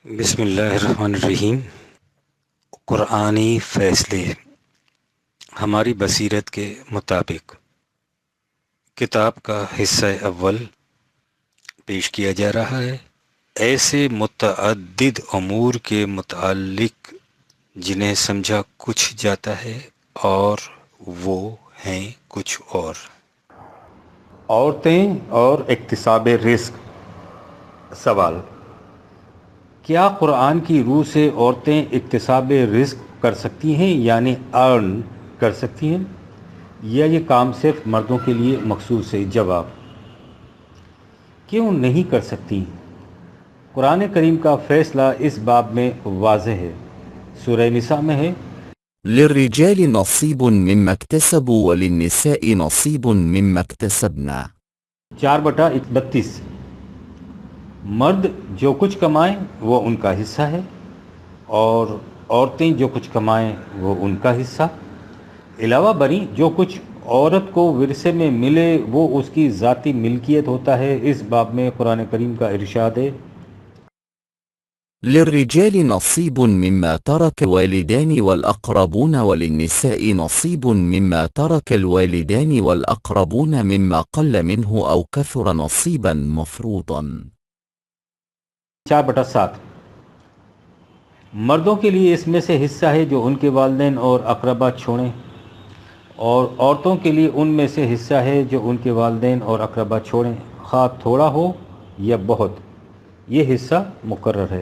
بسم اللہ الرحمن الرحیم۔ قرآنی فیصلے ہماری بصیرت کے مطابق کتاب کا حصہ اول پیش کیا جا رہا ہے۔ ایسے متعدد امور کے متعلق جنہیں سمجھا کچھ جاتا ہے اور وہ ہیں کچھ اور۔ عورتیں اور اکتساب رزق۔ سوال: کیا قرآن کی روح سے عورتیں اکتساب رزق کر سکتی ہیں، یعنی ارن کر سکتی ہیں، یا یہ کام صرف مردوں کے لیے مخصوص ہے؟ جواب: کیوں نہیں کر سکتی؟ قرآن کریم کا فیصلہ اس باب میں واضح ہے۔ سورہ نساء میں ہے: للرجال نصيب مما اكتسبوا وللنساء نصيب مما اكتسبنا 4/32۔ مرد جو کچھ کمائیں وہ ان کا حصہ ہے، اور عورتیں جو کچھ کمائیں وہ ان کا حصہ۔ علاوہ بری جو کچھ عورت کو ورثے میں ملے وہ اس کی ذاتی ملکیت ہوتا ہے۔ اس باب میں قرآن کریم کا ارشاد ہے: للرجال نصيب مما ترك الوالدان والأقربون وللنساء نصيب مما ترك الوالدان والأقربون مما قل منه أو كثر نصيبا مفروضا 4/7۔ مردوں کے لیے اس میں سے حصہ ہے جو ان کے والدین اور اقربا چھوڑیں، اور عورتوں کے لیے ان میں سے حصہ ہے جو ان کے والدین اور اقربا چھوڑیں، خواہ تھوڑا ہو یا بہت، یہ حصہ مقرر ہے۔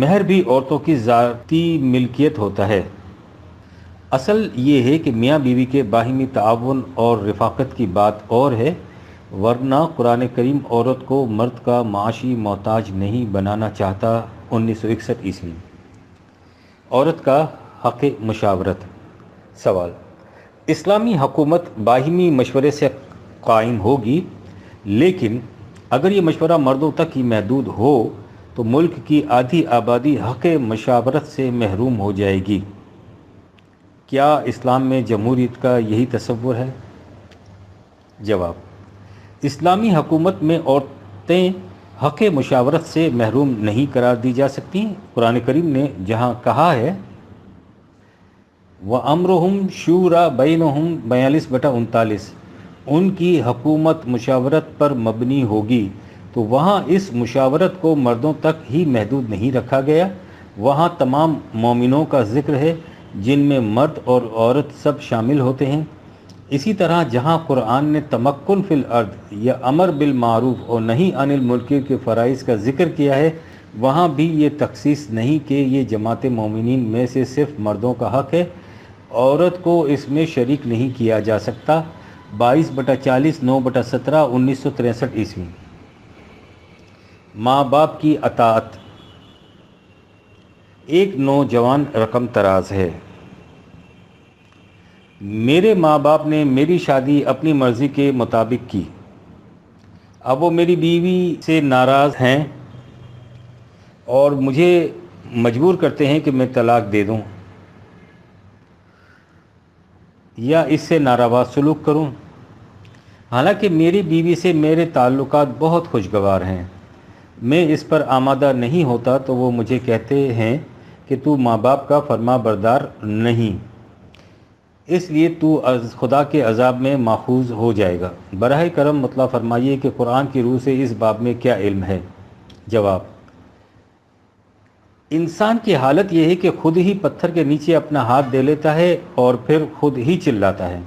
مہر بھی عورتوں کی ذاتی ملکیت ہوتا ہے۔ اصل یہ ہے کہ میاں بیوی کے باہمی تعاون اور رفاقت کی بات اور ہے، ورنہ قرآن کریم عورت کو مرد کا معاشی محتاج نہیں بنانا چاہتا۔ 1961 عیسوی۔ عورت کا حق مشاورت۔ سوال: اسلامی حکومت باہمی مشورے سے قائم ہوگی، لیکن اگر یہ مشورہ مردوں تک ہی محدود ہو تو ملک کی آدھی آبادی حق مشاورت سے محروم ہو جائے گی۔ کیا اسلام میں جمہوریت کا یہی تصور ہے؟ جواب: اسلامی حکومت میں عورتیں حق مشاورت سے محروم نہیں قرار دی جا سکتی۔ قرآن کریم نے جہاں کہا ہے وَأَمْرُهُمْ شُورَى بَيْنَهُمْ 42/39، ان کی حکومت مشاورت پر مبنی ہوگی، تو وہاں اس مشاورت کو مردوں تک ہی محدود نہیں رکھا گیا، وہاں تمام مومنوں کا ذکر ہے جن میں مرد اور عورت سب شامل ہوتے ہیں۔ اسی طرح جہاں قرآن نے تمکن فی الارض یا امر بالمعروف اور نہی عن المنکر کے فرائض کا ذکر کیا ہے، وہاں بھی یہ تخصیص نہیں کہ یہ جماعت مومنین میں سے صرف مردوں کا حق ہے، عورت کو اس میں شریک نہیں کیا جا سکتا۔ 22/40 9/17 1963 عیسوی۔ ماں باپ کی اطاعت۔ ایک نوجوان رقم تراز ہے: میرے ماں باپ نے میری شادی اپنی مرضی کے مطابق کی، اب وہ میری بیوی سے ناراض ہیں اور مجھے مجبور کرتے ہیں کہ میں طلاق دے دوں یا اس سے ناروا سلوک کروں، حالانکہ میری بیوی سے میرے تعلقات بہت خوشگوار ہیں۔ میں اس پر آمادہ نہیں ہوتا تو وہ مجھے کہتے ہیں کہ تو ماں باپ کا فرما بردار نہیں، اس لیے تو خدا کے عذاب میں ماخوذ ہو جائے گا۔ براہ کرم مطلع فرمائیے کہ قرآن کی روح سے اس باب میں کیا علم ہے؟ جواب: انسان کی حالت یہ ہے کہ خود ہی پتھر کے نیچے اپنا ہاتھ دے لیتا ہے اور پھر خود ہی چلاتا ہے۔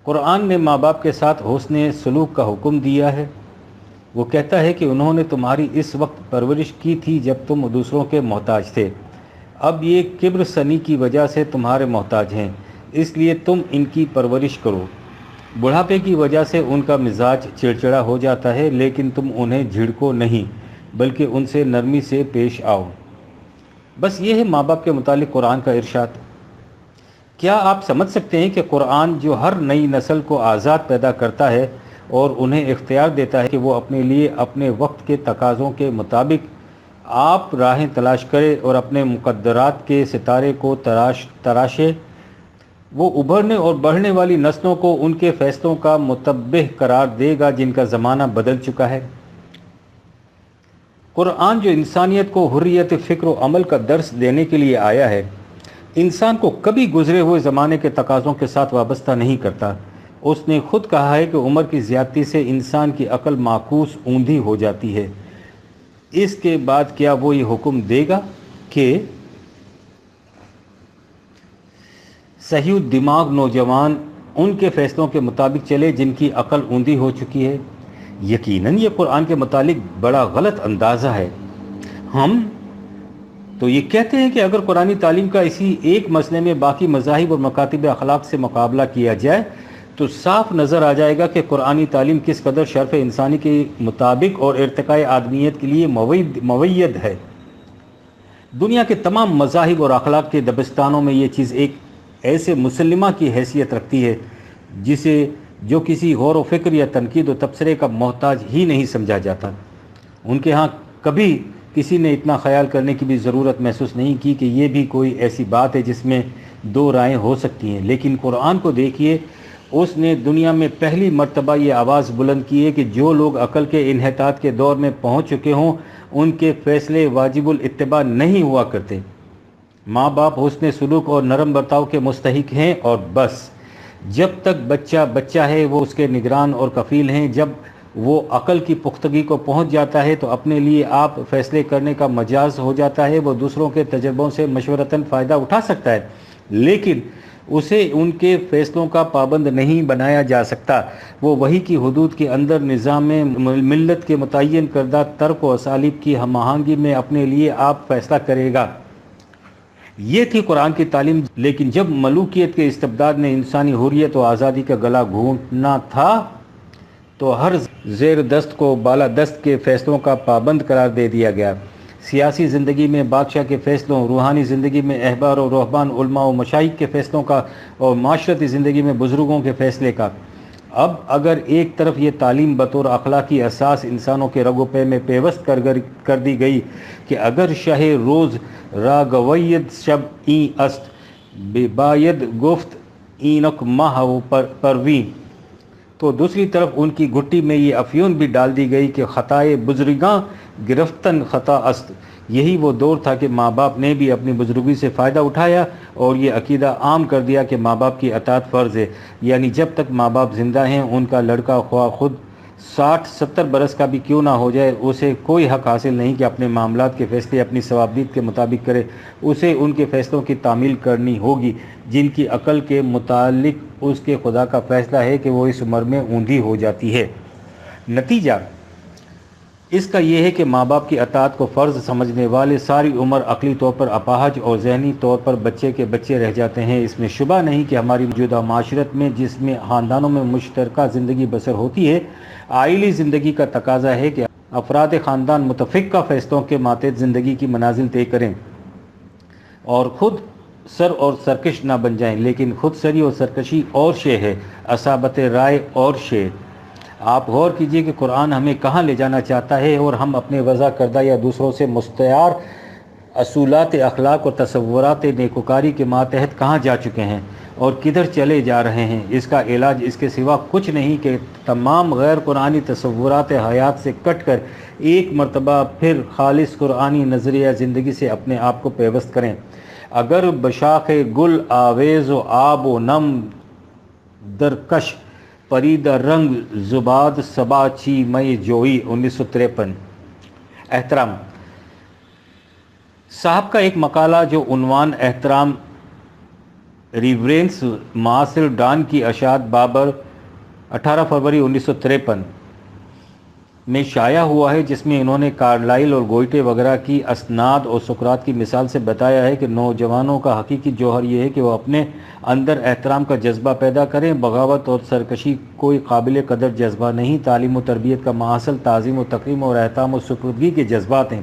قرآن نے ماں باپ کے ساتھ حسن سلوک کا حکم دیا ہے۔ وہ کہتا ہے کہ انہوں نے تمہاری اس وقت پرورش کی تھی جب تم دوسروں کے محتاج تھے، اب یہ کبر سنی کی وجہ سے تمہارے محتاج ہیں، اس لیے تم ان کی پرورش کرو۔ بڑھاپے کی وجہ سے ان کا مزاج چڑچڑا ہو جاتا ہے، لیکن تم انہیں جھڑکو نہیں بلکہ ان سے نرمی سے پیش آؤ۔ بس یہ ہے ماں باپ کے متعلق قرآن کا ارشاد۔ کیا آپ سمجھ سکتے ہیں کہ قرآن جو ہر نئی نسل کو آزاد پیدا کرتا ہے اور انہیں اختیار دیتا ہے کہ وہ اپنے لیے اپنے وقت کے تقاضوں کے مطابق آپ راہیں تلاش کرے اور اپنے مقدرات کے ستارے کو تراشے، وہ ابھرنے اور بڑھنے والی نسلوں کو ان کے فیصلوں کا متبع قرار دے گا جن کا زمانہ بدل چکا ہے؟ قرآن جو انسانیت کو حریت فکر و عمل کا درس دینے کے لیے آیا ہے، انسان کو کبھی گزرے ہوئے زمانے کے تقاضوں کے ساتھ وابستہ نہیں کرتا۔ اس نے خود کہا ہے کہ عمر کی زیادتی سے انسان کی عقل معکوس اوندھی ہو جاتی ہے۔ اس کے بعد کیا وہ یہ حکم دے گا کہ صحیح الدماغ نوجوان ان کے فیصلوں کے مطابق چلے جن کی عقل اوندھی ہو چکی ہے؟ یقیناً یہ قرآن کے متعلق بڑا غلط اندازہ ہے۔ ہم تو یہ کہتے ہیں کہ اگر قرآنی تعلیم کا اسی ایک مسئلے میں باقی مذاہب اور مکاتب اخلاق سے مقابلہ کیا جائے تو صاف نظر آ جائے گا کہ قرآنی تعلیم کس قدر شرف انسانی کے مطابق اور ارتقاء آدمیت کے لیے موید ہے۔ دنیا کے تمام مذاہب اور اخلاق کے دبستانوں میں یہ چیز ایک ایسے مسلمہ کی حیثیت رکھتی ہے جو کسی غور و فکر یا تنقید و تبصرے کا محتاج ہی نہیں سمجھا جاتا۔ ان کے ہاں کبھی کسی نے اتنا خیال کرنے کی بھی ضرورت محسوس نہیں کی کہ یہ بھی کوئی ایسی بات ہے جس میں دو رائیں ہو سکتی ہیں۔ لیکن قرآن کو دیکھیے، اس نے دنیا میں پہلی مرتبہ یہ آواز بلند کی ہے کہ جو لوگ عقل کے انحطاط کے دور میں پہنچ چکے ہوں ان کے فیصلے واجب الاتباع نہیں ہوا کرتے۔ ماں باپ حسن سلوک اور نرم برتاؤ کے مستحق ہیں، اور بس جب تک بچہ ہے وہ اس کے نگران اور کفیل ہیں۔ جب وہ عقل کی پختگی کو پہنچ جاتا ہے تو اپنے لیے آپ فیصلے کرنے کا مجاز ہو جاتا ہے۔ وہ دوسروں کے تجربوں سے مشورتاً فائدہ اٹھا سکتا ہے، لیکن اسے ان کے فیصلوں کا پابند نہیں بنایا جا سکتا۔ وہ وحی کی حدود کے اندر نظام ملت کے متعین کردہ ترک و اسالیب کی ہم آہنگی میں اپنے لیے آپ فیصلہ کرے گا۔ یہ تھی قرآن کی تعلیم۔ لیکن جب ملوکیت کے استبداد نے انسانی حریت و آزادی کا گلا گھونٹنا تھا تو ہر زیر دست کو بالا دست کے فیصلوں کا پابند قرار دے دیا گیا۔ سیاسی زندگی میں بادشاہ کے فیصلوں، روحانی زندگی میں احبار و رہبان، علماء و مشائخ کے فیصلوں کا، اور معاشرتی زندگی میں بزرگوں کے فیصلے کا۔ اب اگر ایک طرف یہ تعلیم بطور اخلاقی اساس انسانوں کے رگ و پے میں پیوست کر دی گئی کہ اگر شاہ روز را گوید شب این است باید گفت اینک ماہ و پروین، تو دوسری طرف ان کی گھٹی میں یہ افیون بھی ڈال دی گئی کہ خطائے بزرگاں گرفتن خطا است۔ یہی وہ دور تھا کہ ماں باپ نے بھی اپنی بزرگی سے فائدہ اٹھایا اور یہ عقیدہ عام کر دیا کہ ماں باپ کی اطاعت فرض ہے، یعنی جب تک ماں باپ زندہ ہیں ان کا لڑکا خواہ خود 60-70 برس کا بھی کیوں نہ ہو جائے اسے کوئی حق حاصل نہیں کہ اپنے معاملات کے فیصلے اپنی ثوابدید کے مطابق کرے۔ اسے ان کے فیصلوں کی تعمیل کرنی ہوگی جن کی عقل کے متعلق اس کے خدا کا فیصلہ ہے کہ وہ اس عمر میں اوندھی ہو جاتی ہے۔ نتیجہ اس کا یہ ہے کہ ماں باپ کی اطاعت کو فرض سمجھنے والے ساری عمر عقلی طور پر اپاہج اور ذہنی طور پر بچے کے بچے رہ جاتے ہیں۔ اس میں شبہ نہیں کہ ہماری موجودہ معاشرت میں جس میں خاندانوں میں مشترکہ زندگی بسر ہوتی ہے، عائلی زندگی کا تقاضا ہے کہ افراد خاندان متفقہ فیصلوں کے ماتحت زندگی کی منازل طے کریں اور خود سر اور سرکش نہ بن جائیں۔ لیکن خود سری اور سرکشی اور شے ہے، اصابت رائے اور شے۔ آپ غور کیجئے کہ قرآن ہمیں کہاں لے جانا چاہتا ہے اور ہم اپنے وضع کردہ یا دوسروں سے مستعار اصولات اخلاق اور تصورات نیکوکاری کے ماتحت کہاں جا چکے ہیں اور کدھر چلے جا رہے ہیں۔ اس کا علاج اس کے سوا کچھ نہیں کہ تمام غیر قرآنی تصورات حیات سے کٹ کر ایک مرتبہ پھر خالص قرآنی نظریہ زندگی سے اپنے آپ کو پیوست کریں۔ اگر بشاخ گل آویز و آب و نم درکش پرید رنگ زباد سبا چی مئی جوئی 1953۔ احترام صاحب کا ایک مقالہ جو عنوان احترام ریورنس معاصر ڈان کی اشاعت بابر 18 فروری 1953 میں شائع ہوا ہے، جس میں انہوں نے کارلائل اور گوئٹے وغیرہ کی اسناد اور سقراط کی مثال سے بتایا ہے کہ نوجوانوں کا حقیقی جوہر یہ ہے کہ وہ اپنے اندر احترام کا جذبہ پیدا کریں۔ بغاوت اور سرکشی کوئی قابل قدر جذبہ نہیں، تعلیم و تربیت کا ماحصل تعظیم و تکریم اور احترام و سپردگی کے جذبات ہیں۔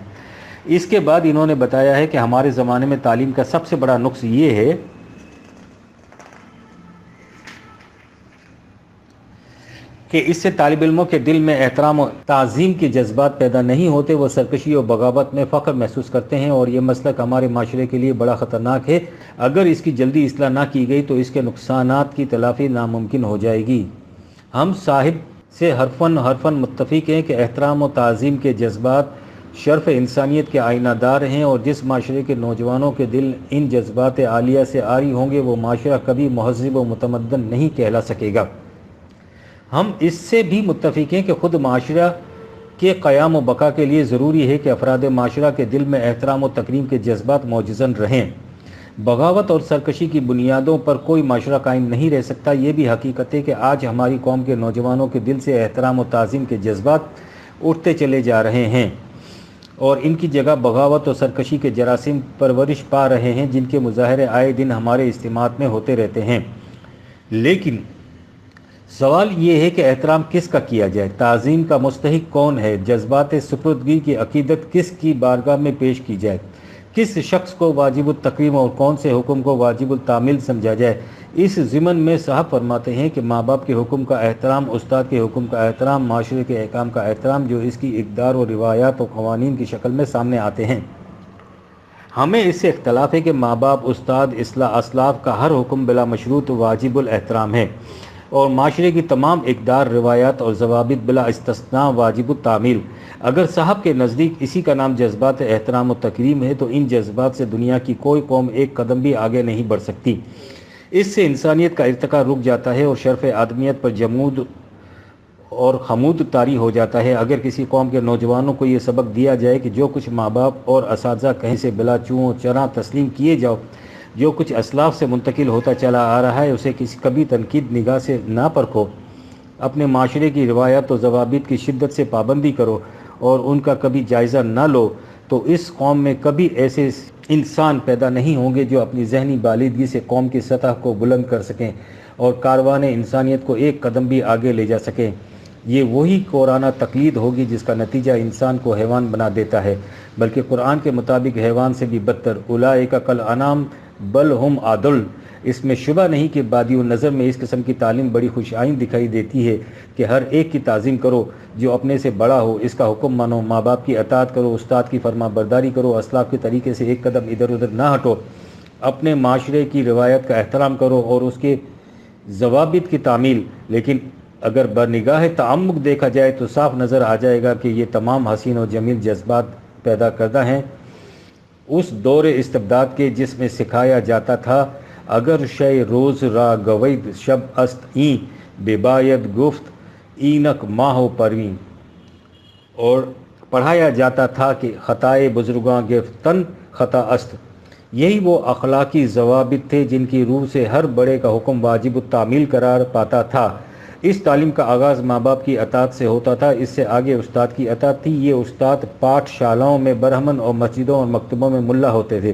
اس کے بعد انہوں نے بتایا ہے کہ ہمارے زمانے میں تعلیم کا سب سے بڑا نقص یہ ہے کہ اس سے طالب علموں کے دل میں احترام و تعظیم کے جذبات پیدا نہیں ہوتے، وہ سرکشی اور بغاوت میں فخر محسوس کرتے ہیں، اور یہ مسلک ہمارے معاشرے کے لیے بڑا خطرناک ہے۔ اگر اس کی جلدی اصلاح نہ کی گئی تو اس کے نقصانات کی تلافی ناممکن ہو جائے گی۔ ہم صاحب سے حرفاً متفق ہیں کہ احترام و تعظیم کے جذبات شرف انسانیت کے آئینہ دار ہیں، اور جس معاشرے کے نوجوانوں کے دل ان جذبات عالیہ سے عاری ہوں گے وہ معاشرہ کبھی مہذب و متمدن نہیں کہلا سکے گا۔ ہم اس سے بھی متفق ہیں کہ خود معاشرہ کے قیام و بقا کے لیے ضروری ہے کہ افراد معاشرہ کے دل میں احترام و تکریم کے جذبات موجزن رہیں۔ بغاوت اور سرکشی کی بنیادوں پر کوئی معاشرہ قائم نہیں رہ سکتا۔ یہ بھی حقیقت ہے کہ آج ہماری قوم کے نوجوانوں کے دل سے احترام و تعظیم کے جذبات اٹھتے چلے جا رہے ہیں، اور ان کی جگہ بغاوت اور سرکشی کے جراثیم پرورش پا رہے ہیں، جن کے مظاہرے آئے دن ہمارے اجتماعات میں ہوتے رہتے ہیں۔ لیکن سوال یہ ہے کہ احترام کس کا کیا جائے، تعظیم کا مستحق کون ہے، جذبات سپردگی کی عقیدت کس کی بارگاہ میں پیش کی جائے، کس شخص کو واجب التکریم اور کون سے حکم کو واجب التعمیل سمجھا جائے۔ اس ضمن میں صاحب فرماتے ہیں کہ ماں باپ کے حکم کا احترام، استاد کے حکم کا احترام، معاشرے کے احکام کا احترام، جو اس کی اقدار و روایات و قوانین کی شکل میں سامنے آتے ہیں۔ ہمیں اس سے اختلاف ہے کہ ماں باپ، استاد، اسلاف کا ہر حکم بلا مشروط واجب الاحترام ہے، اور معاشرے کی تمام اقدار، روایات اور ضوابط بلا استثناء واجب التعمیل۔ اگر صاحب کے نزدیک اسی کا نام جذبات احترام و تکریم ہے تو ان جذبات سے دنیا کی کوئی قوم ایک قدم بھی آگے نہیں بڑھ سکتی۔ اس سے انسانیت کا ارتقا رک جاتا ہے اور شرف آدمیت پر جمود اور خمود طاری ہو جاتا ہے۔ اگر کسی قوم کے نوجوانوں کو یہ سبق دیا جائے کہ جو کچھ ماں باپ اور اساتذہ کہیں سے بلا چوں چرا تسلیم کیے جاؤ، جو کچھ اسلاف سے منتقل ہوتا چلا آ رہا ہے اسے کبھی تنقید نگاہ سے نہ پرکھو، اپنے معاشرے کی روایات و ضوابط کی شدت سے پابندی کرو اور ان کا کبھی جائزہ نہ لو، تو اس قوم میں کبھی ایسے انسان پیدا نہیں ہوں گے جو اپنی ذہنی بالغی سے قوم کی سطح کو بلند کر سکیں اور کاروان انسانیت کو ایک قدم بھی آگے لے جا سکیں۔ یہ وہی قرآنہ تقلید ہوگی جس کا نتیجہ انسان کو حیوان بنا دیتا ہے، بلکہ قرآن کے مطابق حیوان سے بھی بدتر۔ اولئک کالانعام بل ہم اضل۔ اس میں شبہ نہیں کہ بادی النظر میں اس قسم کی تعلیم بڑی خوش آئند دکھائی دیتی ہے کہ ہر ایک کی تعظیم کرو جو اپنے سے بڑا ہو، اس کا حکم مانو، ماں باپ کی اطاعت کرو، استاد کی فرما برداری کرو، اسلاف کے طریقے سے ایک قدم ادھر ادھر نہ ہٹو، اپنے معاشرے کی روایت کا احترام کرو اور اس کے ضوابط کی تعمیل۔ لیکن اگر بنگاہ تعمق دیکھا جائے تو صاف نظر آ جائے گا کہ یہ تمام حسین و جمیل جذبات پیدا کردہ ہیں اس دور استبداد کے جس میں سکھایا جاتا تھا اگر شے روز را گوید شب است این بے باید گفت اینک ماہ و پروین، اور پڑھایا جاتا تھا کہ خطائے بزرگاں گفتن خطا است۔ یہی وہ اخلاقی ضوابط تھے جن کی روح سے ہر بڑے کا حکم واجب التعمیل قرار پاتا تھا۔ اس تعلیم کا آغاز ماں باپ کی اطاعت سے ہوتا تھا، اس سے آگے استاد کی اطاعت تھی۔ یہ استاد پاٹھ شالاؤں میں برہمن اور مسجدوں اور مکتبوں میں ملا ہوتے تھے،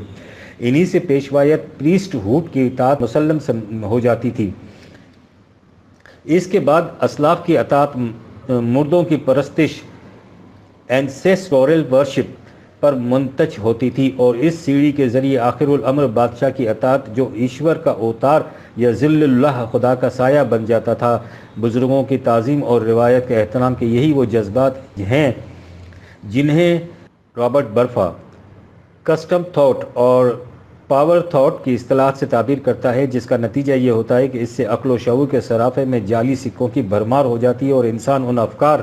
انہی سے پیشوایت پریسٹ ہوڈ کی اطاعت مسلم ہو جاتی تھی۔ اس کے بعد اسلاف کی اطاعت مردوں کی پرستش اینسیسٹورل ورشپ پر منتج ہوتی تھی، اور اس سیڑھی کے ذریعے آخر الامر بادشاہ کی اطاعت جو ایشور کا اوتار یا ذل اللہ خدا کا سایہ بن جاتا تھا۔ بزرگوں کی تعظیم اور روایت کے احترام کے یہی وہ جذبات ہیں جنہیں رابرٹ برفا کسٹم تھاٹ اور پاور تھاٹ کی اصطلاحات سے تعبیر کرتا ہے، جس کا نتیجہ یہ ہوتا ہے کہ اس سے عقل و شعور کے صرافے میں جعلی سکوں کی بھرمار ہو جاتی ہے اور انسان ان افکار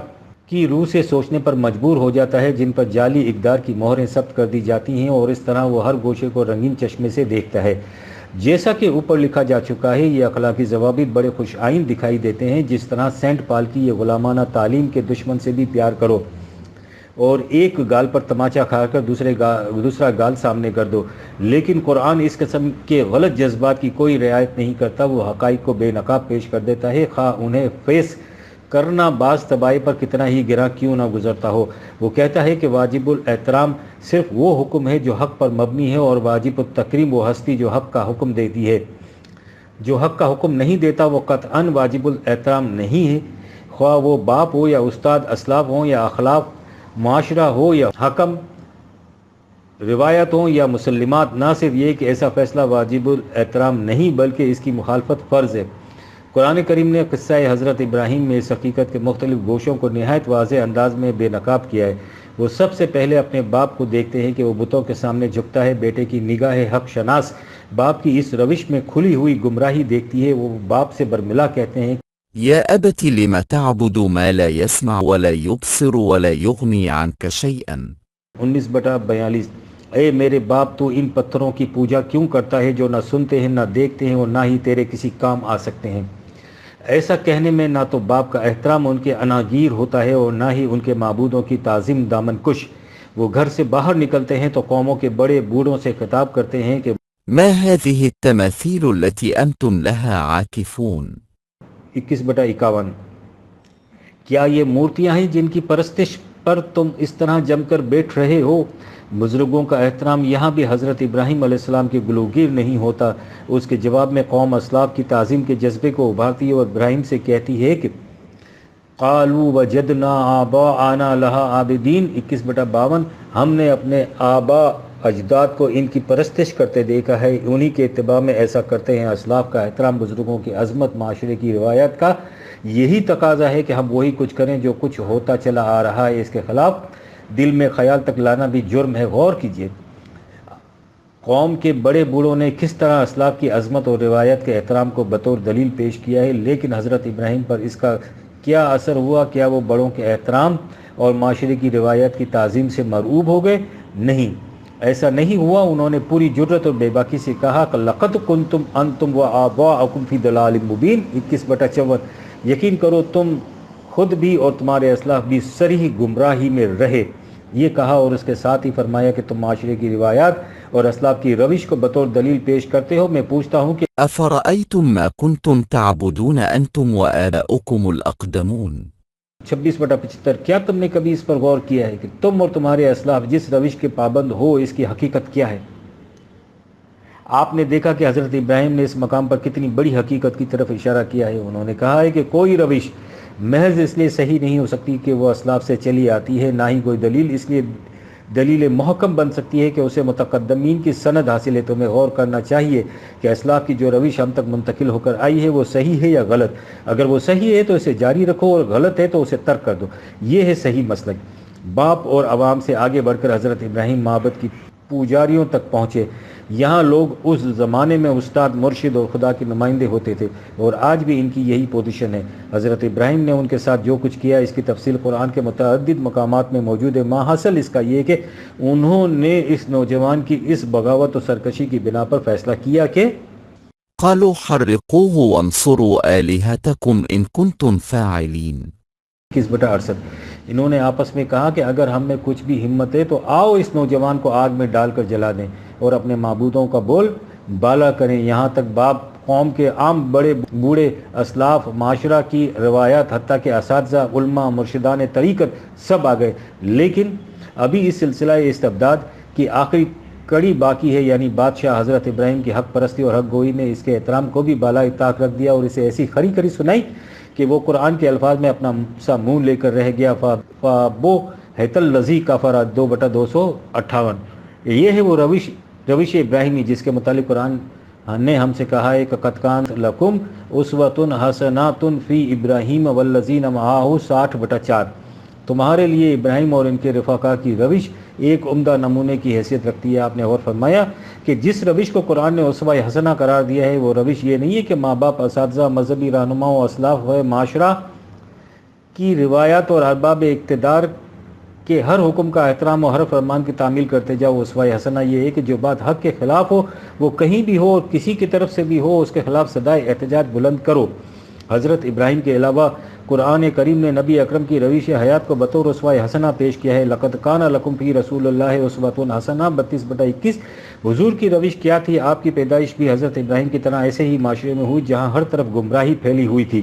کی روح سے سوچنے پر مجبور ہو جاتا ہے جن پر جعلی اقدار کی مہریں ثبت کر دی جاتی ہیں، اور اس طرح وہ ہر گوشے کو رنگین چشمے سے دیکھتا ہے۔ جیسا کہ اوپر لکھا جا چکا ہے، یہ اخلاقی ضوابط بڑے خوش آئند دکھائی دیتے ہیں، جس طرح سینٹ پال کی یہ غلامانہ تعلیم کے دشمن سے بھی پیار کرو اور ایک گال پر تماچا کھا کر دوسرا گال سامنے کر دو۔ لیکن قرآن اس قسم کے غلط جذبات کی کوئی رعایت نہیں کرتا، وہ حقائق کو بے نقاب پیش کر دیتا ہے، خواہ انہیں فیس کرنا بعض طبائی پر کتنا ہی گراں کیوں نہ گزرتا ہو۔ وہ کہتا ہے کہ واجب الاحترام صرف وہ حکم ہے جو حق پر مبنی ہے، اور واجب التکریم وہ ہستی جو حق کا حکم دیتی ہے۔ جو حق کا حکم نہیں دیتا وہ قطعاً واجب الاحترام نہیں ہے، خواہ وہ باپ ہو یا استاد، اسلاف ہوں یا اخلاف، معاشرہ ہو یا حکم، روایت ہوں یا مسلمات۔ نہ صرف یہ کہ ایسا فیصلہ واجب الاحترام نہیں بلکہ اس کی مخالفت فرض ہے۔ قرآن کریم نے قصہ حضرت ابراہیم میں اس حقیقت کے مختلف گوشوں کو نہایت واضح انداز میں بے نقاب کیا ہے۔ وہ سب سے پہلے اپنے باپ کو دیکھتے ہیں کہ وہ بتوں کے سامنے جھکتا ہے، بیٹے کی نگاہ حق شناس باپ کی اس روش میں کھلی ہوئی گمراہی دیکھتی ہے۔ وہ باپ سے برملا کہتے ہیں، يا أبت لم تعبد ما لا يسمع ولا يبصر ولا يغني عنك شيئا 19/42 اے میرے باپ تو ان پتھروں کی پوجا کیوں کرتا ہے جو نہ سنتے ہیں نہ دیکھتے ہیں اور نہ ہی تیرے کسی کام آ سکتے ہیں۔ ایسا کہنے میں نہ تو باپ کا احترام ان کے اناگیر ہوتا ہے اور نہ ہی ان کے معبودوں کی تعظیم دامن کش۔ وہ گھر سے باہر نکلتے ہیں تو قوموں کے بڑے بوڑھوں سے خطاب کرتے ہیں کہ ما هذه التماثيل التي أنتم لها عاكفون 21/51 کیا یہ مورتیاں ہیں جن کی پرستش پر تم اس طرح جم کر بیٹھ رہے ہو؟ بزرگوں کا احترام یہاں بھی حضرت ابراہیم علیہ السلام کے گلوگیر نہیں ہوتا۔ اس کے جواب میں قوم اسلاف کی تعظیم کے جذبے کو ابھارتی ہے اور ابراہیم سے کہتی ہے کہ قالوا وجدنا آباءنا لها عابدین 21/52 ہم نے اپنے آبا اجداد کو ان کی پرستش کرتے دیکھا ہے، انہی کے اتباع میں ایسا کرتے ہیں۔ اسلاف کا احترام، بزرگوں کی عظمت، معاشرے کی روایت کا یہی تقاضا ہے کہ ہم وہی کچھ کریں جو کچھ ہوتا چلا آ رہا ہے، اس کے خلاف دل میں خیال تک لانا بھی جرم ہے۔ غور کیجئے قوم کے بڑے بوڑھوں نے کس طرح اسلاف کی عظمت اور روایت کے احترام کو بطور دلیل پیش کیا ہے، لیکن حضرت ابراہیم پر اس کا کیا اثر ہوا؟ کیا وہ بڑوں کے احترام اور معاشرے کی روایت کی تعظیم سے مرعوب ہو گئے؟ نہیں، ایسا نہیں ہوا۔ انہوں نے پوری جرت اور بے باکی سے کہا کہ لقد کنتم انتم وآباؤکم فی ضلال مبین 21/54 یقین کرو تم خود بھی اور تمہارے اسلاف بھی صریح گمراہی میں رہے۔ یہ کہا اور اس کے ساتھ ہی فرمایا کہ تم معاشرے کی روایات اور اسلاف کی روش کو بطور دلیل پیش کرتے ہو۔ میں پوچھتا ہوں کہ أفرأيتم ما كنتم تعبدون أنتم وآباؤكم الأقدمون 26/75 کیا تم نے کبھی اس پر غور کیا ہے کہ تم اور تمہارے اسلاف جس روش کے پابند ہو اس کی حقیقت کیا ہے؟ آپ نے دیکھا کہ حضرت ابراہیم نے اس مقام پر کتنی بڑی حقیقت کی طرف اشارہ کیا ہے۔ انہوں نے کہا ہے کہ کوئی روش محض اس لیے صحیح نہیں ہو سکتی کہ وہ اسلاف سے چلی آتی ہے، نہ ہی کوئی دلیل اس لیے دلیل محکم بن سکتی ہے کہ اسے متقدمین کی سند حاصل ہے۔ تمہیں غور کرنا چاہیے کہ اسلاف کی جو روش ہم تک منتقل ہو کر آئی ہے وہ صحیح ہے یا غلط۔ اگر وہ صحیح ہے تو اسے جاری رکھو اور غلط ہے تو اسے ترک کر دو۔ یہ ہے صحیح مسلک۔ باپ اور عوام سے آگے بڑھ کر حضرت ابراہیم معبد کی پجاریوں تک پہنچے۔ یہاں لوگ اس زمانے میں استاد، مرشد اور خدا کے نمائندے ہوتے تھے اور آج بھی ان کی یہی پوزیشن ہے۔ حضرت ابراہیم نے ان کے ساتھ جو کچھ کیا اس کی تفصیل قرآن کے متعدد مقامات میں موجود ہے۔ ماحصل اس کا یہ کہ انہوں نے اس نوجوان کی اس بغاوت و سرکشی کی بنا پر فیصلہ کیا کہ قالوا حرقوه وانصروا آلهتكم إن كنتم فاعلين 21/68 انہوں نے آپس میں کہا کہ اگر ہم میں کچھ بھی ہمت ہے تو آؤ اس نوجوان کو آگ میں ڈال کر جلا دیں اور اپنے معبودوں کا بول بالا کریں۔ یہاں تک باپ، قوم کے عام بڑے بوڑھے، اسلاف، معاشرہ کی روایات، حتیٰ کہ اساتذہ، علماء، مرشدان طریقت سب آ گئے، لیکن ابھی اس سلسلہ استبداد کی آخری کڑی باقی ہے، یعنی بادشاہ حضرت ابراہیم کی حق پرستی اور حق گوئی نے اس کے احترام کو بھی بالائے طاق رکھ دیا اور اسے ایسی خری خری سنائی کہ وہ قرآن کے الفاظ میں اپنا سا منہ لے کر رہ گیا۔ فابو حیت الذی کفر 2/258 یہ ہے وہ روش ابراہیمی جس کے متعلق قرآن نے ہم سے کہا ہے کہ قد کان لکم اسوۃ حسنۃ فی ابراہیم والذین معہ 60/4 تمہارے لیے ابراہیم اور ان کے رفقا کی روش ایک عمدہ نمونے کی حیثیت رکھتی ہے۔ آپ نے اور فرمایا کہ جس روش کو قرآن نے اسوہ حسنہ قرار دیا ہے وہ روش یہ نہیں ہے کہ ماں باپ، اساتذہ، مذہبی رہنماؤں، اسلاف و معاشرہ کی روایات اور ارباب اقتدار کے ہر حکم کا احترام اور ہر فرمان کی تعمیل کرتے جاؤ۔ اسوہ حسنہ یہ ہے کہ جو بات حق کے خلاف ہو وہ کہیں بھی ہو اور کسی کی طرف سے بھی ہو اس کے خلاف صدائے احتجاج بلند کرو۔ حضرت ابراہیم کے علاوہ قرآن کریم نے نبی اکرم کی روش حیات کو بطور اسوہ حسنہ پیش کیا ہے۔ لقد کان لکم فی رسول اللہ اسوۃ حسنہ 32/21 حضور کی روش کیا تھی؟ آپ کی پیدائش بھی حضرت ابراہیم کی طرح ایسے ہی معاشرے میں ہوئی جہاں ہر طرف گمراہی پھیلی ہوئی تھی۔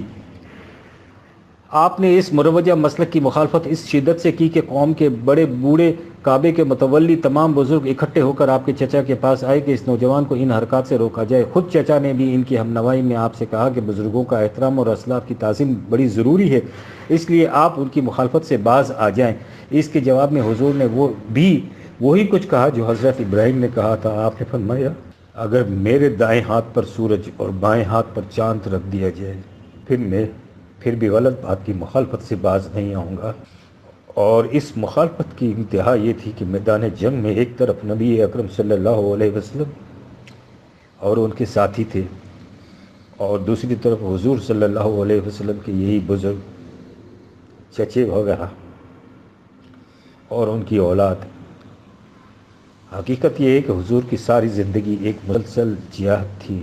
آپ نے اس مروجہ مسلک کی مخالفت اس شدت سے کی کہ قوم کے بڑے بوڑھے، کعبے کے متولی تمام بزرگ اکٹھے ہو کر آپ کے چچا کے پاس آئے کہ اس نوجوان کو ان حرکات سے روکا جائے۔ خود چچا نے بھی ان کی ہمنوائی میں آپ سے کہا کہ بزرگوں کا احترام اور اسلاف کی تعظیم بڑی ضروری ہے، اس لیے آپ ان کی مخالفت سے باز آ جائیں۔ اس کے جواب میں حضور نے وہی کچھ کہا جو حضرت ابراہیم نے کہا تھا۔ آپ نے فرمایا اگر میرے دائیں ہاتھ پر سورج اور بائیں ہاتھ پر چاند رکھ دیا جائے پھر بھی غلط بات کی مخالفت سے باز نہیں آؤں گا۔ اور اس مخالفت کی انتہا یہ تھی کہ میدان جنگ میں ایک طرف نبی اکرم صلی اللہ علیہ وسلم اور ان کے ساتھی تھے اور دوسری طرف حضور صلی اللہ علیہ وسلم کے یہی بزرگ چچے وغیرہ اور ان کی اولاد حقیقت یہ ہے کہ حضور کی ساری زندگی ایک مسلسل جہاد تھی۔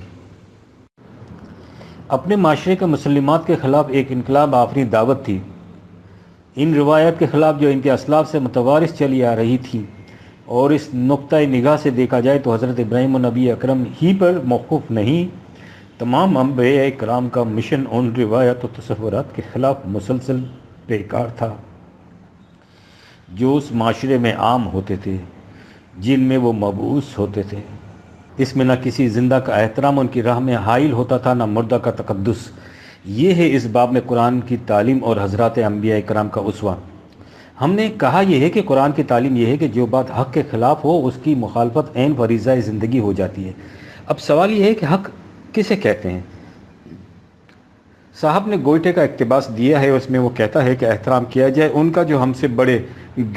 اپنے معاشرے کے مسلمات کے خلاف ایک انقلاب آفریں دعوت تھی۔ ان روایات کے خلاف جو ان کے اسلاف سے متوارث چلی آ رہی تھی، اور اس نقطۂ نگاہ سے دیکھا جائے تو حضرت ابراہیم و نبی اکرم ہی پر موقوف نہیں، تمام انبیاء کرام کا مشن ان روایات و تصورات کے خلاف مسلسل بیکار تھا جو اس معاشرے میں عام ہوتے تھے جن میں وہ مبعوث ہوتے تھے۔ اس میں نہ کسی زندہ کا احترام ان کی راہ میں حائل ہوتا تھا، نہ مردہ کا تقدس۔ یہ ہے اس باب میں قرآن کی تعلیم اور حضرات انبیاء کرام کا اسوہ۔ ہم نے کہا یہ ہے کہ قرآن کی تعلیم یہ ہے کہ جو بات حق کے خلاف ہو اس کی مخالفت عین فریضہ زندگی ہو جاتی ہے۔ اب سوال یہ ہے کہ حق کسے کہتے ہیں؟ صاحب نے گوئٹے کا اقتباس دیا ہے، اس میں وہ کہتا ہے کہ احترام کیا جائے ان کا جو ہم سے بڑے،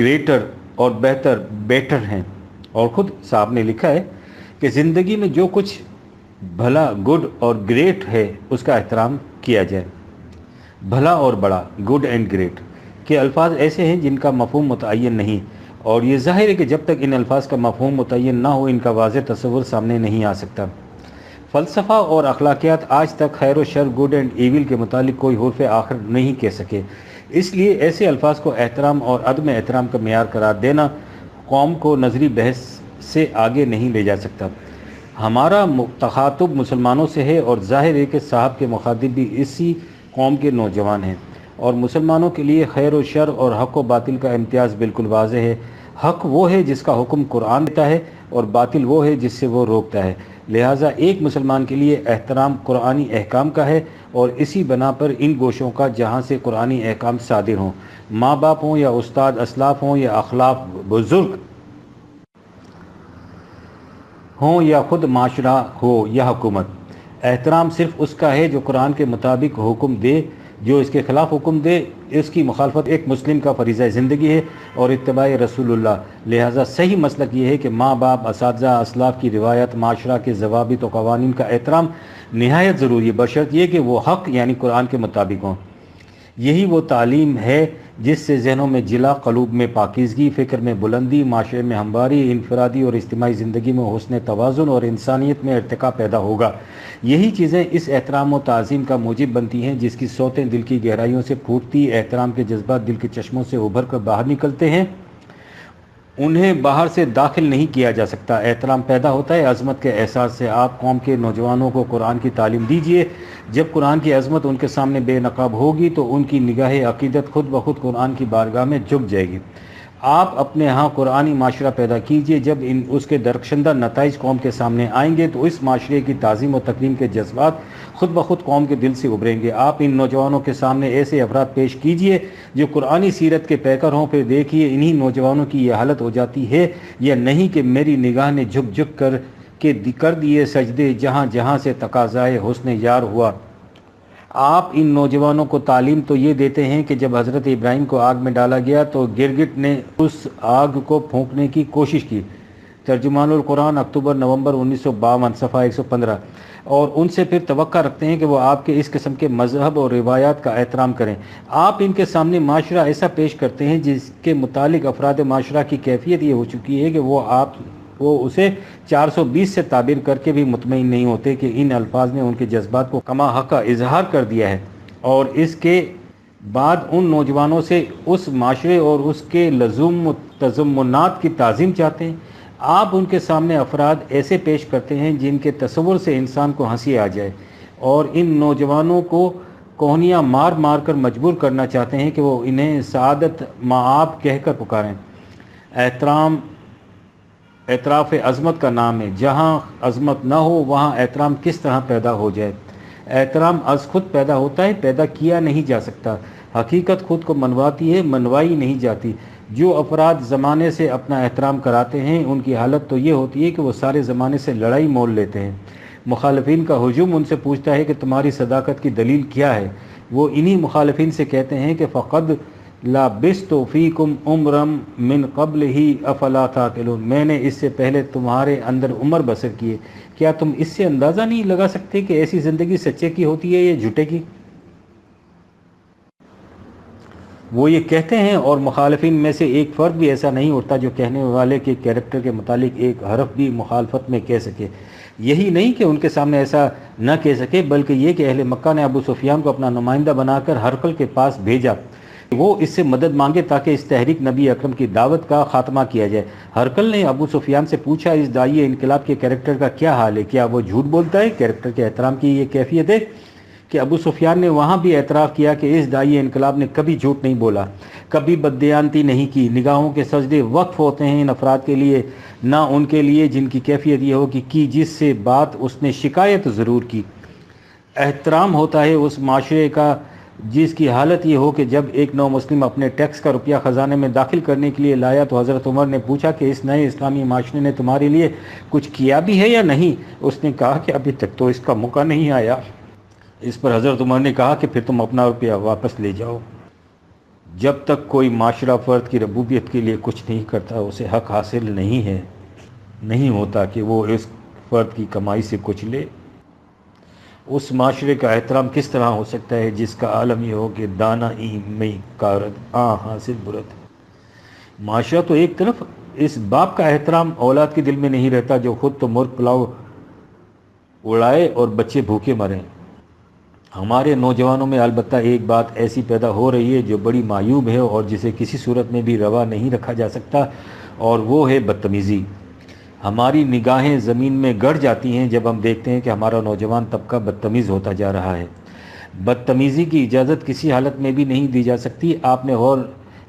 گریٹر اور بہتر، بیٹر ہیں۔ اور خود صاحب نے لکھا ہے کہ زندگی میں جو کچھ بھلا، گڈ اور گریٹ ہے اس کا احترام کیا جائے۔ بھلا اور بڑا، گڈ اینڈ گریٹ کے الفاظ ایسے ہیں جن کا مفہوم متعین نہیں، اور یہ ظاہر ہے کہ جب تک ان الفاظ کا مفہوم متعین نہ ہو ان کا واضح تصور سامنے نہیں آ سکتا۔ فلسفہ اور اخلاقیات آج تک خیر و شر، گڈ اینڈ ایول کے متعلق کوئی حرف آخر نہیں کہہ سکے۔ اس لیے ایسے الفاظ کو احترام اور عدم احترام کا معیار قرار دینا قوم کو نظری بحث سے آگے نہیں لے جا سکتا۔ ہمارا تخاطب مسلمانوں سے ہے، اور ظاہر ہے کہ صاحب کے مخاطب بھی اسی قوم کے نوجوان ہیں، اور مسلمانوں کے لیے خیر و شر اور حق و باطل کا امتیاز بالکل واضح ہے۔ حق وہ ہے جس کا حکم قرآن دیتا ہے، اور باطل وہ ہے جس سے وہ روکتا ہے۔ لہٰذا ایک مسلمان کے لیے احترام قرآنی احکام کا ہے، اور اسی بنا پر ان گوشوں کا جہاں سے قرآنی احکام صادر ہوں، ماں باپ ہوں یا استاد اسلاف ہوں یا اخلاف بزرگ ہوں یا خود معاشرہ ہو یا حکومت، احترام صرف اس کا ہے جو قرآن کے مطابق حکم دے۔ جو اس کے خلاف حکم دے اس کی مخالفت ایک مسلم کا فریضہ زندگی ہے اور اتباع رسول اللہ۔ لہٰذا صحیح مسلک یہ ہے کہ ماں باپ، اساتذہ، اسلاف کی روایت، معاشرہ کے ضوابط و قوانین کا احترام نہایت ضروری ہے، بشرط یہ کہ وہ حق یعنی قرآن کے مطابق ہوں۔ یہی وہ تعلیم ہے جس سے ذہنوں میں جلا، قلوب میں پاکیزگی، فکر میں بلندی، معاشرے میں ہمواری، انفرادی اور اجتماعی زندگی میں حسن توازن اور انسانیت میں ارتقاء پیدا ہوگا۔ یہی چیزیں اس احترام و تعظیم کا موجب بنتی ہیں جس کی صوتیں دل کی گہرائیوں سے پھوٹتی، احترام کے جذبات دل کے چشموں سے ابھر کر باہر نکلتے ہیں، انہیں باہر سے داخل نہیں کیا جا سکتا۔ احترام پیدا ہوتا ہے عظمت کے احساس سے۔ آپ قوم کے نوجوانوں کو قرآن کی تعلیم دیجئے۔ جب قرآن کی عظمت ان کے سامنے بے نقاب ہوگی تو ان کی نگاہ عقیدت خود بخود قرآن کی بارگاہ میں جھک جائے گی۔ آپ اپنے ہاں قرآنی معاشرہ پیدا کیجئے۔ جب اس کے درخشندہ نتائج قوم کے سامنے آئیں گے تو اس معاشرے کی تعظیم و تکریم کے جذبات خود بخود قوم کے دل سے ابھریں گے۔ آپ ان نوجوانوں کے سامنے ایسے افراد پیش کیجئے جو قرآنی سیرت کے پیکر ہوں، پھر دیکھیے انہی نوجوانوں کی یہ حالت ہو جاتی ہے یا نہیں کہ میری نگاہ نے جھک جھک کر دیے سجدے جہاں جہاں سے تقاضائے حسن یار ہوا۔ آپ ان نوجوانوں کو تعلیم تو یہ دیتے ہیں کہ جب حضرت ابراہیم کو آگ میں ڈالا گیا تو گرگٹ نے اس آگ کو پھونکنے کی کوشش کی۔ ترجمان القرآن، اکتوبر نومبر 1952، صفحہ 115۔ اور ان سے پھر توقع رکھتے ہیں کہ وہ آپ کے اس قسم کے مذہب اور روایات کا احترام کریں۔ آپ ان کے سامنے معاشرہ ایسا پیش کرتے ہیں جس کے متعلق افراد معاشرہ کی کیفیت یہ ہو چکی ہے کہ وہ اسے 420 سے تعبیر کر کے بھی مطمئن نہیں ہوتے کہ ان الفاظ نے ان کے جذبات کو کما حق اظہار کر دیا ہے، اور اس کے بعد ان نوجوانوں سے اس معاشرے اور اس کے لزوم و تضمنات کی تعظیم چاہتے ہیں۔ آپ ان کے سامنے افراد ایسے پیش کرتے ہیں جن کے تصور سے انسان کو ہنسی آ جائے، اور ان نوجوانوں کو کوہنیاں مار مار کر مجبور کرنا چاہتے ہیں کہ وہ انہیں سعادت مآب کہہ کر پکاریں۔ احترام اعتراف عظمت کا نام ہے۔ جہاں عظمت نہ ہو وہاں احترام کس طرح پیدا ہو جائے؟ احترام از خود پیدا ہوتا ہے، پیدا کیا نہیں جا سکتا۔ حقیقت خود کو منواتی ہے، منوائی نہیں جاتی۔ جو افراد زمانے سے اپنا احترام کراتے ہیں ان کی حالت تو یہ ہوتی ہے کہ وہ سارے زمانے سے لڑائی مول لیتے ہیں۔ مخالفین کا ہجوم ان سے پوچھتا ہے کہ تمہاری صداقت کی دلیل کیا ہے؟ وہ انہی مخالفین سے کہتے ہیں کہ فقد لابثت فیکم عمرا من قبل ہی افلا تعقلون، میں نے اس سے پہلے تمہارے اندر عمر بسر کیے، کیا تم اس سے اندازہ نہیں لگا سکتے کہ ایسی زندگی سچے کی ہوتی ہے یا جھوٹے کی؟ وہ یہ کہتے ہیں اور مخالفین میں سے ایک فرد بھی ایسا نہیں اٹھتا جو کہنے والے کے کیریکٹر کے متعلق ایک حرف بھی مخالفت میں کہہ سکے۔ یہی نہیں کہ ان کے سامنے ایسا نہ کہہ سکے، بلکہ یہ کہ اہل مکہ نے ابو سفیان کو اپنا نمائندہ بنا کر ہرقل کے پاس بھیجا، وہ اس سے مدد مانگے تاکہ اس تحریک نبی اکرم کی دعوت کا خاتمہ کیا جائے۔ ہرقل نے ابو سفیان سے پوچھا، اس داعی انقلاب کے کیریکٹر کا کیا حال ہے؟ کیا وہ جھوٹ بولتا ہے؟ کیریکٹر کے احترام کی یہ کیفیت ہے کہ ابو سفیان نے وہاں بھی اعتراف کیا کہ اس داعی انقلاب نے کبھی جھوٹ نہیں بولا، کبھی بددیانتی نہیں کی۔ نگاہوں کے سجدے وقف ہوتے ہیں ان افراد کے لیے، نہ ان کے لیے جن کی کیفیت یہ ہو کہ کی جس سے بات اس نے شکایت ضرور کی۔ احترام ہوتا ہے اس معاشرے کا جس کی حالت یہ ہو کہ جب ایک نو مسلم اپنے ٹیکس کا روپیہ خزانے میں داخل کرنے کے لیے لایا تو حضرت عمر نے پوچھا کہ اس نئے اسلامی معاشرے نے تمہارے لیے کچھ کیا بھی ہے یا نہیں؟ اس نے کہا کہ ابھی تک تو اس کا موقع نہیں آیا۔ اس پر حضرت عمر نے کہا کہ پھر تم اپنا روپیہ واپس لے جاؤ۔ جب تک کوئی معاشرہ فرد کی ربوبیت کے لیے کچھ نہیں کرتا، اسے حق حاصل نہیں ہوتا کہ وہ اس فرد کی کمائی سے کچھ لے۔ اس معاشرے کا احترام کس طرح ہو سکتا ہے جس کا عالم یہ ہو کہ دانا میں کارد حاصل برت؟ معاشرہ تو ایک طرف، اس باپ کا احترام اولاد کے دل میں نہیں رہتا جو خود تو مرغ پلاؤ اڑائے اور بچے بھوکے مریں۔ ہمارے نوجوانوں میں البتہ ایک بات ایسی پیدا ہو رہی ہے جو بڑی معیوب ہے اور جسے کسی صورت میں بھی روا نہیں رکھا جا سکتا، اور وہ ہے بدتمیزی۔ ہماری نگاہیں زمین میں گڑ جاتی ہیں جب ہم دیکھتے ہیں کہ ہمارا نوجوان طبقہ بدتمیز ہوتا جا رہا ہے۔ بدتمیزی کی اجازت کسی حالت میں بھی نہیں دی جا سکتی۔ آپ نے غور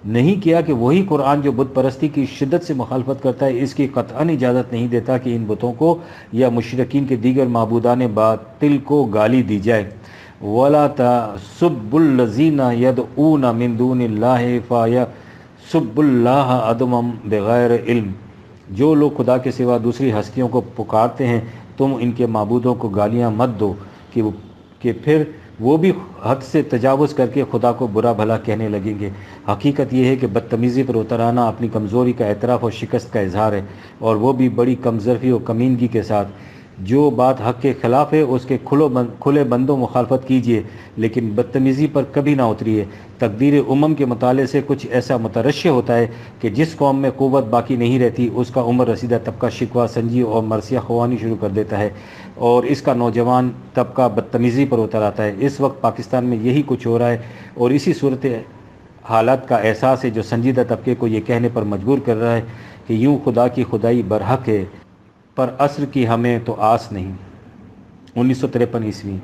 نہیں کیا کہ وہی قرآن جو بت پرستی کی شدت سے مخالفت کرتا ہے، اس کی قطعاً اجازت نہیں دیتا کہ ان بتوں کو یا مشرکین کے دیگر معبودان باطل کو گالی دی جائے۔ وَلَا تَسُبُّوا الَّذِينَ يَدْعُونَ مِن دُونِ اللَّهِ فَيَسُبُّوا اللَّهَ عَدْوًا بِغَيْرِ علم۔ جو لوگ خدا کے سوا دوسری ہستیوں کو پکارتے ہیں، تم ان کے معبودوں کو گالیاں مت دو کہ پھر وہ بھی حد سے تجاوز کر کے خدا کو برا بھلا کہنے لگیں گے۔ حقیقت یہ ہے کہ بدتمیزی پر اترانا اپنی کمزوری کا اعتراف اور شکست کا اظہار ہے، اور وہ بھی بڑی کمظرفی اور کمینگی کے ساتھ۔ جو بات حق کے خلاف ہے اس کے کھلے بندوں مخالفت کیجیے، لیکن بدتمیزی پر کبھی نہ اتریے۔ تقدیر امم کے مطالعے سے کچھ ایسا مترشح ہوتا ہے کہ جس قوم میں قوت باقی نہیں رہتی، اس کا عمر رسیدہ طبقہ شکوہ سنجی اور مرثیہ خوانی شروع کر دیتا ہے، اور اس کا نوجوان طبقہ بدتمیزی پر اتر آتا ہے۔ اس وقت پاکستان میں یہی کچھ ہو رہا ہے، اور اسی صورت حالات کا احساس ہے جو سنجیدہ طبقے کو یہ کہنے پر مجبور کر رہا ہے کہ یوں خدا کی خدائی برحق ہے، پر عصر کی ہمیں تو آس نہیں۔ 1953 عیسوی۔